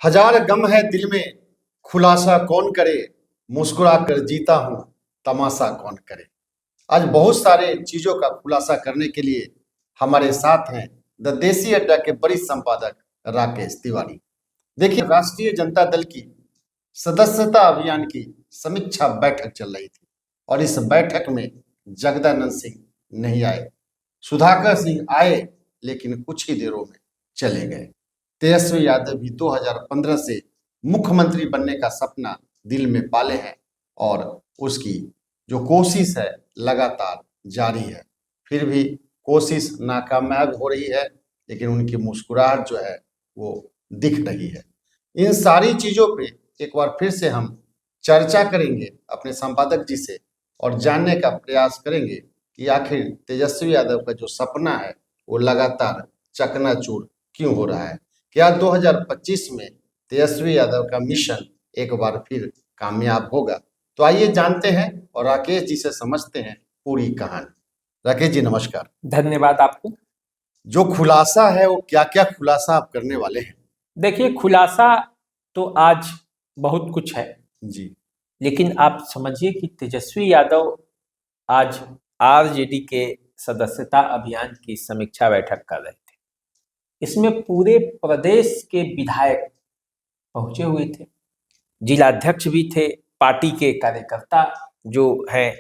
हजार गम है दिल में, खुलासा कौन करे, मुस्कुरा कर जीता हूं, तमाशा कौन करे। आज बहुत सारे चीजों का खुलासा करने के लिए हमारे साथ हैं द देसी अड्डा के वरिष्ठ संपादक राकेश तिवारी। देखिए, राष्ट्रीय जनता दल की सदस्यता अभियान की समीक्षा बैठक चल रही थी और इस बैठक में जगदानंद सिंह नहीं आए। सुधाकर सिंह आए लेकिन कुछ ही देरों में चले गए। तेजस्वी यादव भी 2015 से मुख्यमंत्री बनने का सपना दिल में पाले हैं और उसकी जो कोशिश है लगातार जारी है। फिर भी कोशिश नाकामयाब हो रही है, लेकिन उनकी मुस्कुराहट जो है वो दिख रही है। इन सारी चीजों पे एक बार फिर से हम चर्चा करेंगे अपने संपादक जी से और जानने का प्रयास करेंगे कि आखिर तेजस्वी यादव का जो सपना है वो लगातार चकनाचूर क्यों हो रहा है। क्या 2025 में तेजस्वी यादव का मिशन एक बार फिर कामयाब होगा? तो आइए जानते हैं और राकेश जी से समझते हैं पूरी कहानी। राकेश जी नमस्कार। धन्यवाद आपको। जो खुलासा है वो क्या क्या खुलासा आप करने वाले हैं? देखिए, खुलासा तो आज बहुत कुछ है जी, लेकिन आप समझिए कि तेजस्वी यादव आज आरजेडी के सदस्यता अभियान की समीक्षा बैठक कर रहे थे। इसमें पूरे प्रदेश के विधायक पहुंचे हुए थे, जिलाध्यक्ष भी थे, पार्टी के कार्यकर्ता जो हैं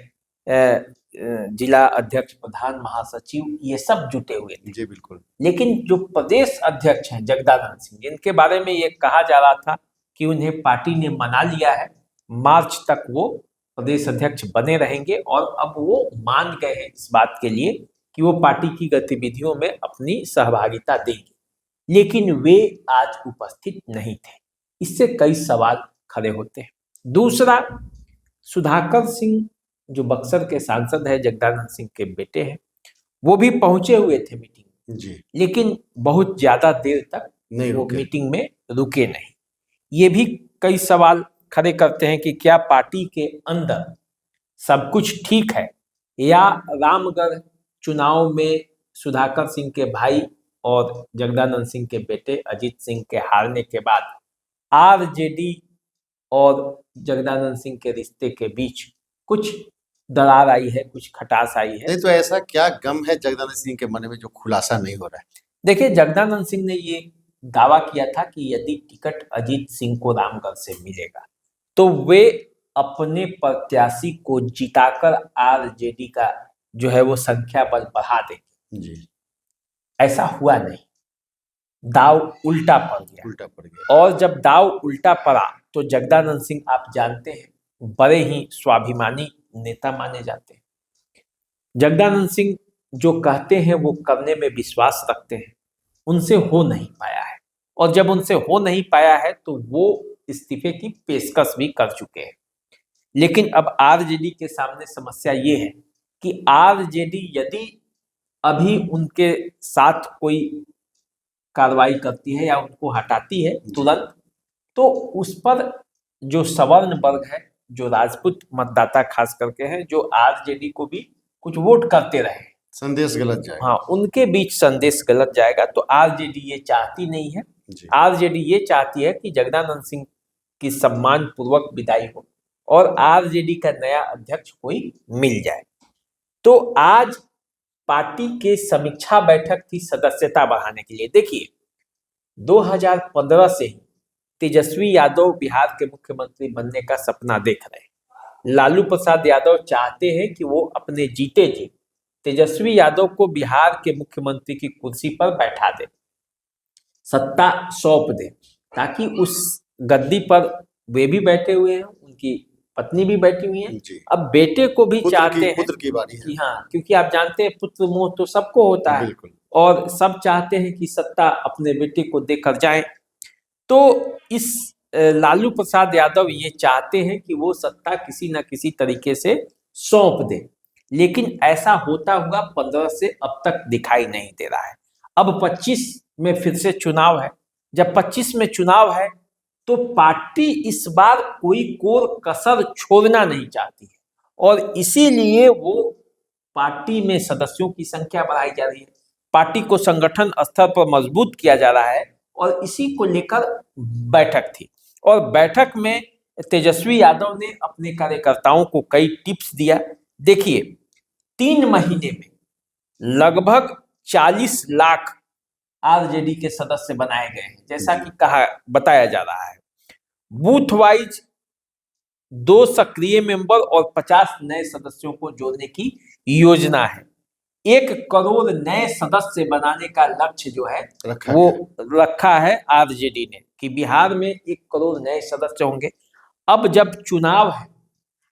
जिला अध्यक्ष, प्रधान, महासचिव, ये सब जुटे हुए थे। जी बिल्कुल। लेकिन जो प्रदेश अध्यक्ष हैं जगदानंद सिंह, जिनके बारे में ये कहा जा रहा था कि उन्हें पार्टी ने मना लिया है, मार्च तक वो प्रदेश अध्यक्ष बने रहेंगे और अब वो मान गए हैं इस बात के लिए कि वो पार्टी की गतिविधियों में अपनी सहभागिता देंगे, लेकिन वे आज उपस्थित नहीं थे। इससे कई सवाल खड़े होते हैं। दूसरा, सुधाकर सिंह जो बक्सर के सांसद है, जगदानंद सिंह के बेटे हैं, वो भी पहुंचे हुए थे मीटिंग में जी, लेकिन बहुत ज्यादा देर तक नहीं वो रुके। मीटिंग में रुके नहीं। ये भी कई सवाल खड़े करते हैं कि क्या पार्टी के अंदर सब कुछ ठीक है या रामगढ़ चुनाव में सुधाकर सिंह के भाई और जगदानंद सिंह के बेटे अजीत सिंह के हारने के बाद आरजेडी और जगदानंद सिंह के रिश्ते के बीच कुछ दरार आई है, कुछ खटास आई है। नहीं तो ऐसा क्या गम है जगदानंद सिंह के मन में जो खुलासा नहीं हो रहा है? देखिए, जगदानंद सिंह ने ये दावा किया था कि यदि टिकट अजीत सिंह को रामगढ़ से मिलेगा तो वे अपने प्रत्याशी को जिताकर आरजेडी का जो है वो संख्या बल बढ़ा देंगे। जी, ऐसा हुआ नहीं, दाव उल्टा पड़ गया। उल्टा पड़ गया। और जब दाव उल्टा पड़ा तो जगदानंद सिंह, आप जानते हैं, बड़े ही स्वाभिमानी नेता माने जाते हैं। जगदानंद सिंह जो कहते हैं वो करने में विश्वास रखते हैं, उनसे हो नहीं पाया है और जब उनसे हो नहीं पाया है तो वो इस्तीफे की पेशकश भी कर चुके हैं। लेकिन अब आरजेडी के सामने समस्या ये है कि आरजेडी यदि अभी उनके साथ कोई कार्रवाई करती है या उनको हटाती है तुरंत, तो उस पर जो सवर्ण वर्ग है, जो राजपूत मतदाता खास करके हैं, जो आरजेडी को भी कुछ वोट करते रहे, संदेश गलत जाएगा। हाँ, उनके बीच संदेश गलत जाएगा। तो आरजेडी ये चाहती नहीं है। आरजेडी ये चाहती है कि जगदानंद सिंह की सम्मान पूर्वक विदाई हो और आरजेडी का नया अध्यक्ष कोई मिल जाए। तो आज पार्टी के समीक्षा बैठक थी सदस्यता बढ़ाने के लिए। देखिए, 2015 से ही तेजस्वी यादव बिहार के मुख्यमंत्री बनने का सपना देख रहे हैं। लालू प्रसाद यादव चाहते हैं कि वो अपने जीते जी तेजस्वी यादव को बिहार के मुख्यमंत्री की कुर्सी पर बैठा दे, सत्ता सौंप दे, ताकि उस गद्दी पर वे भी बैठे हुए हैं, उनकी पत्नी भी बैठी हुई है, अब बेटे को भी चाहते हैं, पुत्र की बारी है कि हाँ, क्योंकि आप जानते हैं पुत्र मोह तो सबको होता है और सब चाहते हैं कि सत्ता अपने बेटे को देकर जाए। तो इस लालू प्रसाद यादव ये चाहते हैं कि वो सत्ता किसी न किसी तरीके से सौंप दे, लेकिन ऐसा होता हुआ 15 से अब तक दिखाई नहीं दे रहा है। अब 25 में फिर से चुनाव है। जब 25 में चुनाव है तो पार्टी इस बार कोई कोर कसर छोड़ना नहीं चाहती है और इसीलिए वो पार्टी में सदस्यों की संख्या बढ़ाई जा रही है, पार्टी को संगठन स्तर पर मजबूत किया जा रहा है और इसी को लेकर बैठक थी। और बैठक में तेजस्वी यादव ने अपने कार्यकर्ताओं को कई टिप्स दिया। देखिए, 3 महीने में लगभग 40 लाख आरजेडी के सदस्य बनाए गए हैं, जैसा कि बताया जा रहा है। बूथ वाइज 2 सक्रिय मेंबर और 50 नए सदस्यों को जोड़ने की योजना है। 1 करोड़ नए सदस्य बनाने का लक्ष्य जो है वो रखा है आरजेडी ने, कि बिहार में 1 करोड़ नए सदस्य होंगे। अब जब चुनाव है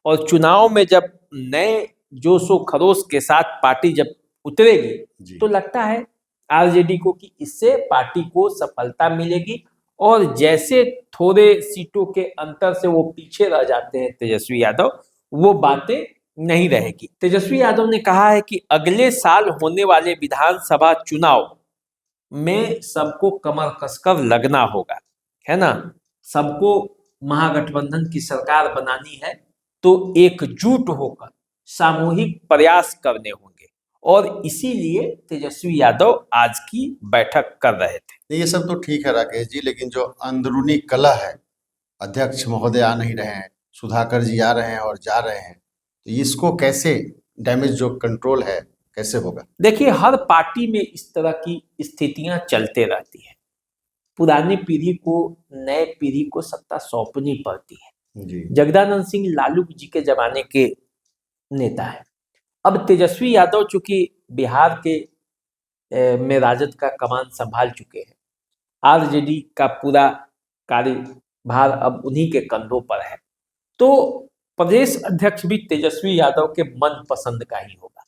और चुनाव में जब नए जोशो खरोश के साथ पार्टी जब उतरेगी तो लगता है आरजेडी को कि इससे पार्टी को सफलता मिलेगी। और जैसे थोड़े सीटों के अंतर से वो पीछे रह जाते हैं तेजस्वी यादव, वो बातें नहीं रहेगी। तेजस्वी यादव ने कहा है कि अगले साल होने वाले विधानसभा चुनाव में सबको कमर कसकर लगना होगा, है ना। सबको महागठबंधन की सरकार बनानी है तो एकजुट होकर सामूहिक प्रयास करने होंगे। और इसीलिए तेजस्वी यादव आज की बैठक कर रहे थे। ये सब तो ठीक है राकेश जी, लेकिन जो अंदरूनी कलह है, अध्यक्ष महोदय आ नहीं रहे हैं, सुधाकर जी आ रहे हैं और जा रहे हैं, तो इसको कैसे डैमेज जो कंट्रोल है कैसे होगा? देखिए, हर पार्टी में इस तरह की स्थितियां चलते रहती हैं। पुरानी पीढ़ी को नए पीढ़ी को सत्ता सौंपनी पड़ती है। जगदानंद सिंह लालू जी के जमाने के नेता है। अब तेजस्वी यादव चूंकि बिहार के में राजद का कमान संभाल चुके हैं, आरजेडी का पूरा कार्यभार अब उन्हीं के कंधों पर है, तो प्रदेश अध्यक्ष भी तेजस्वी यादव के मन पसंद का ही होगा,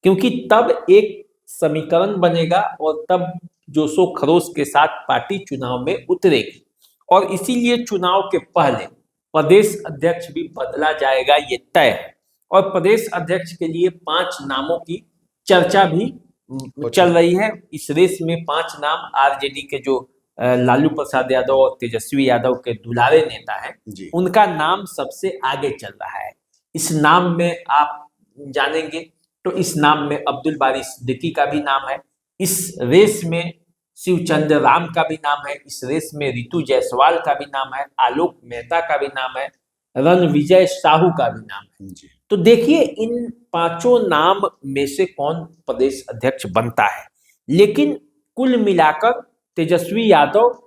क्योंकि तब एक समीकरण बनेगा और तब जोशो खरोश के साथ पार्टी चुनाव में उतरेगी। और इसीलिए चुनाव के पहले प्रदेश अध्यक्ष भी बदला जाएगा, ये तय है। और प्रदेश अध्यक्ष के लिए 5 नामों की चर्चा भी चल रही है। इस रेस में 5 नाम आरजेडी के जो लालू प्रसाद यादव और तेजस्वी यादव के दुलारे नेता हैं, उनका नाम सबसे आगे चल रहा है। इस नाम में आप जानेंगे तो इस नाम में अब्दुल बारी सिद्दीकी का भी नाम है, इस रेस में शिवचंद्र राम का भी नाम है, इस रेस में रितु जायसवाल का भी नाम है, आलोक मेहता का भी नाम है, रणविजय साहू का भी नाम है। तो देखिए, इन 5 नाम में से कौन प्रदेश अध्यक्ष बनता है। लेकिन कुल मिलाकर तेजस्वी यादव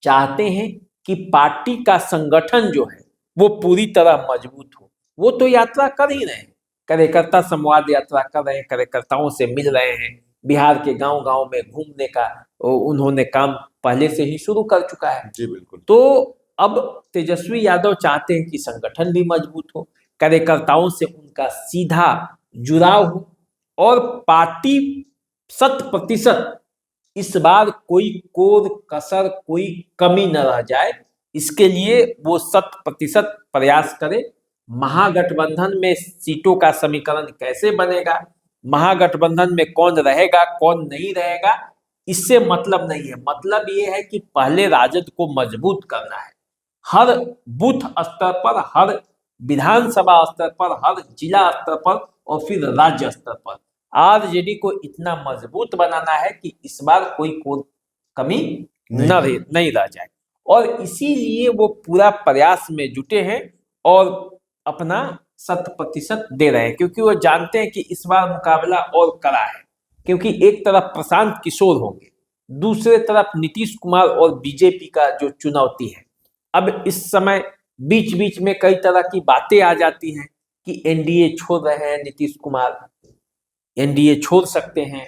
चाहते हैं कि पार्टी का संगठन जो है वो पूरी तरह मजबूत हो। वो तो यात्रा कर ही रहे हैं, कार्यकर्ता संवाद यात्रा कर रहे हैं, कार्यकर्ताओं से मिल रहे हैं, बिहार के गांव-गांव में घूमने का उन्होंने काम पहले से ही शुरू कर चुका है। जी बिल्कुल। तो अब तेजस्वी यादव चाहते हैं कि संगठन भी मजबूत हो, कार्यकर्ताओं से उनका सीधा जुड़ाव हो और पार्टी 100% इस बार कोई कोर कसर कोई कमी न रह जाए, इसके लिए वो 100% प्रयास करे। महागठबंधन में सीटों का समीकरण कैसे बनेगा, महागठबंधन में कौन रहेगा कौन नहीं रहेगा, इससे मतलब नहीं है। मतलब ये है कि पहले राजद को मजबूत करना है, हर बूथ स्तर पर, हर विधानसभा स्तर पर, हर जिला स्तर पर और फिर राज्य स्तर पर आरजेडी को इतना मजबूत बनाना है कि इस बार कोई कमी नहीं रह जाए। और इसीलिए वो पूरा प्रयास में जुटे हैं और अपना 100% दे रहे हैं, क्योंकि वो जानते हैं कि इस बार मुकाबला और कड़ा है। क्योंकि एक तरफ प्रशांत किशोर होंगे, दूसरे तरफ नीतीश कुमार और बीजेपी का जो चुनौती है। अब इस समय बीच बीच में कई तरह की बातें आ जाती हैं कि एनडीए छोड़ रहे हैं नीतीश कुमार, एनडीए छोड़ सकते हैं,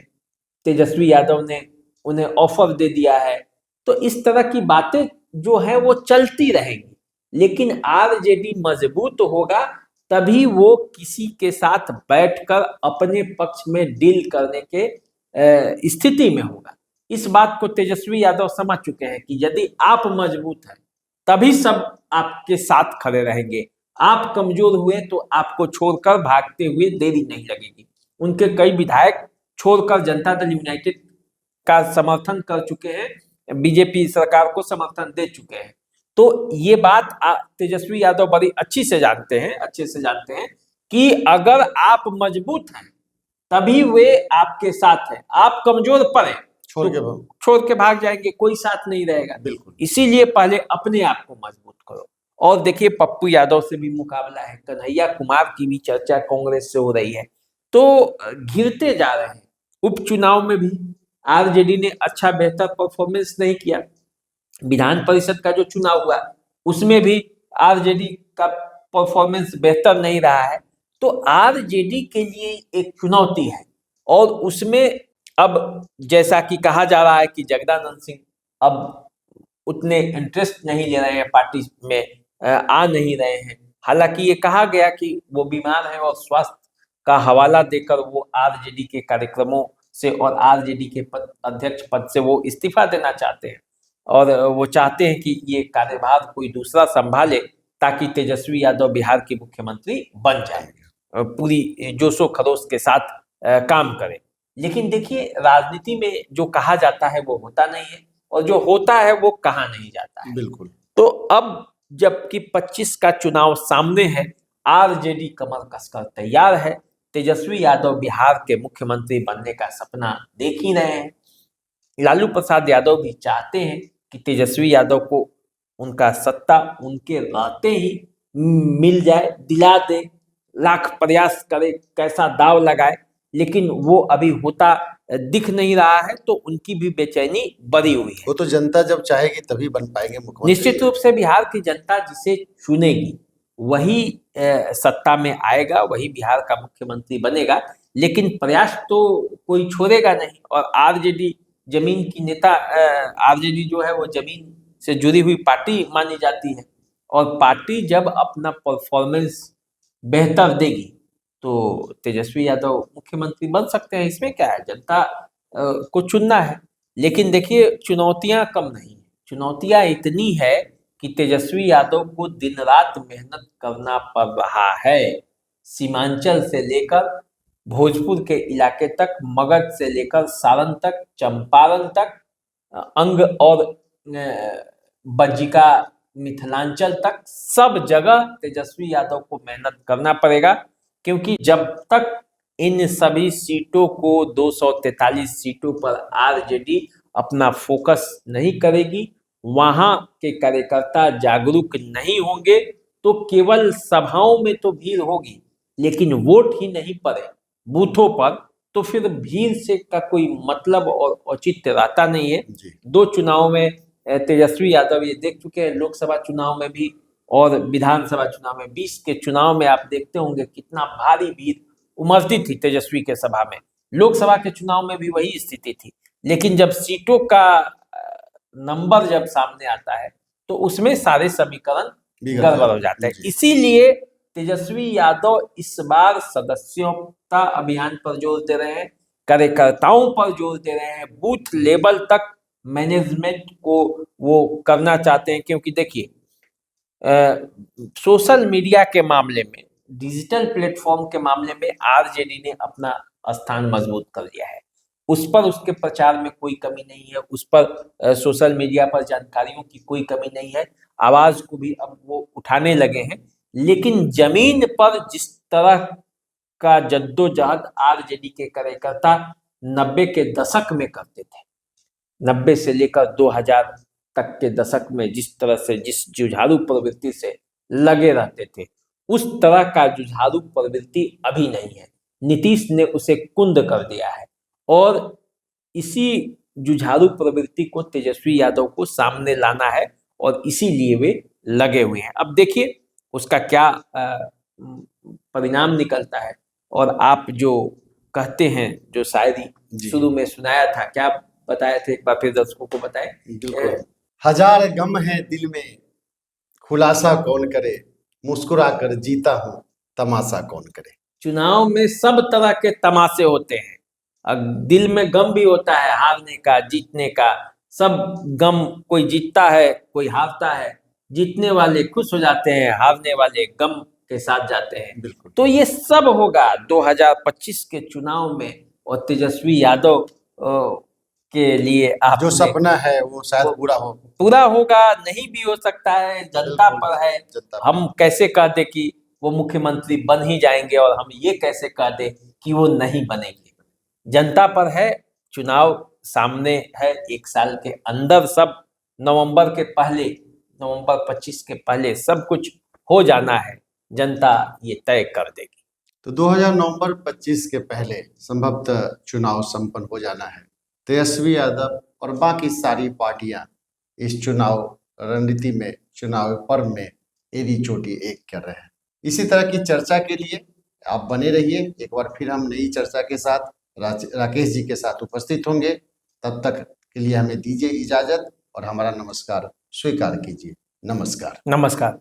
तेजस्वी यादव ने उन्हें ऑफर दे दिया है। तो इस तरह की बातें जो है वो चलती रहेंगी, लेकिन आरजेडी मजबूत होगा तभी वो किसी के साथ बैठकर अपने पक्ष में डील करने के स्थिति में होगा। इस बात को तेजस्वी यादव समझ चुके हैं कि यदि आप मजबूत हैं तभी सब आपके साथ खड़े रहेंगे, आप कमजोर हुए तो आपको छोड़कर भागते हुए देरी नहीं लगेगी। उनके कई विधायक छोड़कर जनता दल यूनाइटेड का समर्थन कर चुके हैं, बीजेपी सरकार को समर्थन दे चुके हैं। तो ये बात तेजस्वी यादव बड़ी अच्छे से जानते हैं कि अगर आप मजबूत हैं तभी वे आपके साथ हैं, आप कमजोर पड़े छोड़ के भाग जाएंगे, कोई साथ नहीं रहेगा। बिल्कुल। इसीलिए पहले अपने आप को मजबूत करो। और देखिए, पप्पू यादव से भी मुकाबला है, कन्हैया कुमार की भी चर्चा कांग्रेस से हो रही है, तो घिरते जा रहे हैं। उपचुनाव में भी आरजेडी ने अच्छा बेहतर परफॉर्मेंस नहीं किया। विधान परिषद का जो चुनाव हुआ उसमें भी आरजेडी का परफॉर्मेंस बेहतर नहीं रहा है। तो आरजेडी के लिए एक चुनौती है, और उसमें अब जैसा कि कहा जा रहा है कि जगदानंद सिंह अब उतने इंटरेस्ट नहीं ले रहे हैं पार्टी में, आ नहीं रहे हैं। हालांकि ये कहा गया कि वो बीमार हैं और स्वास्थ्य का हवाला देकर वो आरजेडी के कार्यक्रमों से और आरजेडी के अध्यक्ष पद से वो इस्तीफा देना चाहते हैं, और वो चाहते हैं कि ये कार्यभार कोई दूसरा संभाले ताकि तेजस्वी यादव बिहार के मुख्यमंत्री बन जाए, पूरी जोशो खरोश के साथ काम करें। लेकिन देखिए, राजनीति में जो कहा जाता है वो होता नहीं है, और जो होता है वो कहा नहीं जाता है। बिल्कुल। तो अब जबकि 25 का चुनाव सामने है, आरजेडी कमर कसकर तैयार है। तेजस्वी यादव बिहार के मुख्यमंत्री बनने का सपना देख ही रहे हैं। लालू प्रसाद यादव भी चाहते हैं कि तेजस्वी यादव को उनका सत्ता उनके रहते ही मिल जाए, दिला दे, लाख प्रयास करे, कैसा दाव लगाए, लेकिन वो अभी होता दिख नहीं रहा है। तो उनकी भी बेचैनी बढ़ी हुई है। वो तो जनता जब चाहेगी तभी बन पाएंगे मुख्यमंत्री। निश्चित रूप से बिहार की जनता जिसे चुनेगी वही सत्ता में आएगा, वही बिहार का मुख्यमंत्री बनेगा। लेकिन प्रयास तो कोई छोड़ेगा नहीं। और आरजेडी जमीन की नेता, आरजेडी जो है वो जमीन से जुड़ी हुई पार्टी मानी जाती है, और पार्टी जब अपना परफॉर्मेंस बेहतर देगी तो तेजस्वी यादव मुख्यमंत्री बन सकते हैं। इसमें क्या है, जनता को चुनना है। लेकिन देखिए, चुनौतियां कम नहीं, चुनौतियां इतनी है कि तेजस्वी यादव को दिन रात मेहनत करना पड़ रहा है। सीमांचल से लेकर भोजपुर के इलाके तक, मगध से लेकर सारण तक, चंपारण तक, अंग और बज्जिका मिथिलांचल तक, सब जगह तेजस्वी यादव को मेहनत करना पड़ेगा। क्योंकि जब तक इन सभी सीटों को 243 सीटों पर आरजेडी अपना फोकस नहीं करेगी, वहां के कार्यकर्ता जागरूक नहीं होंगे, तो केवल सभाओं में तो भीड़ होगी लेकिन वोट ही नहीं पड़े बूथों पर, तो फिर भीड़ से का कोई मतलब और औचित्य रहता नहीं है। दो चुनाव में तेजस्वी यादव ये देख चुके हैं, लोकसभा चुनाव में भी और विधानसभा चुनाव में। 20 के चुनाव में आप देखते होंगे कितना भारी भीड़ उमड़ती थी तेजस्वी के सभा में। लोकसभा के चुनाव में भी वही स्थिति थी। लेकिन जब सीटों का नंबर जब सामने आता है तो उसमें सारे समीकरण गड़बड़ हो जाते हैं। इसीलिए तेजस्वी यादव इस बार सदस्यता अभियान पर जोर दे रहे हैं, कार्यकर्ताओं पर जोर दे रहे हैं, बूथ लेवल तक मैनेजमेंट को वो करना चाहते हैं। क्योंकि देखिए, सोशल मीडिया के मामले में, डिजिटल प्लेटफॉर्म के मामले में आरजेडी ने अपना स्थान मजबूत कर लिया है। उस पर उसके प्रचार में कोई कमी नहीं है, उस पर सोशल मीडिया पर जानकारियों की कोई कमी नहीं है, आवाज को भी अब वो उठाने लगे हैं। लेकिन जमीन पर जिस तरह का जद्दोजहद आरजेडी के कार्यकर्ता 90 के दशक में करते थे, 90 से लेकर 2000 तक के दशक में जिस तरह से, जिस जुझारू प्रवृत्ति से लगे रहते थे, उस तरह का जुझारू प्रवृत्ति अभी नहीं है। नीतीश ने उसे कुंद कर दिया है, और इसी जुझारू प्रवृत्ति को तेजस्वी यादव को सामने लाना है, और इसीलिए वे लगे हुए हैं। अब देखिए उसका क्या परिणाम निकलता है। और आप जो कहते हैं, जो शायरी शुरू में सुनाया था, क्या बताए थे, एक बार फिर दर्शकों को बताएं। बिल्कुल। हजार गम है दिल में, खुलासा कौन करे, मुस्कुरा कर जीता हूँ, तमाशा कौन करे। चुनाव में सब तरह के तमाशे होते हैं। दिल में गम भी होता है, हारने का, जीतने का, सब गम। कोई जीतता है, कोई हारता है, जीतने वाले खुश हो जाते हैं, हारने वाले गम के साथ जाते हैं। तो ये सब होगा 2025 के चुनाव में, और तेजस्वी यादव के लिए आप जो सपना है वो शायद पूरा होगा, नहीं भी हो सकता है, जनता पर है। हम कैसे कह दे कि वो मुख्यमंत्री बन ही जाएंगे, और हम ये कैसे कह दे कि वो नहीं बनेंगे, जनता पर है। चुनाव सामने है, 1 साल के अंदर सब नवंबर 25 के पहले सब कुछ हो जाना है, जनता ये तय कर देगी। तो 2000 नवंबर 25 के पहले संभवतः चुनाव संपन्न हो जाना है। तेजस्वी यादव और बाकी सारी पार्टियां इस चुनाव रणनीति में, चुनाव पर्व में एड़ी चोटी एक कर रहे हैं। इसी तरह की चर्चा के लिए आप बने रहिए। एक बार फिर हम नई चर्चा के साथ राकेश जी के साथ उपस्थित होंगे। तब तक के लिए हमें दीजिए इजाजत और हमारा नमस्कार स्वीकार कीजिए। नमस्कार। नमस्कार।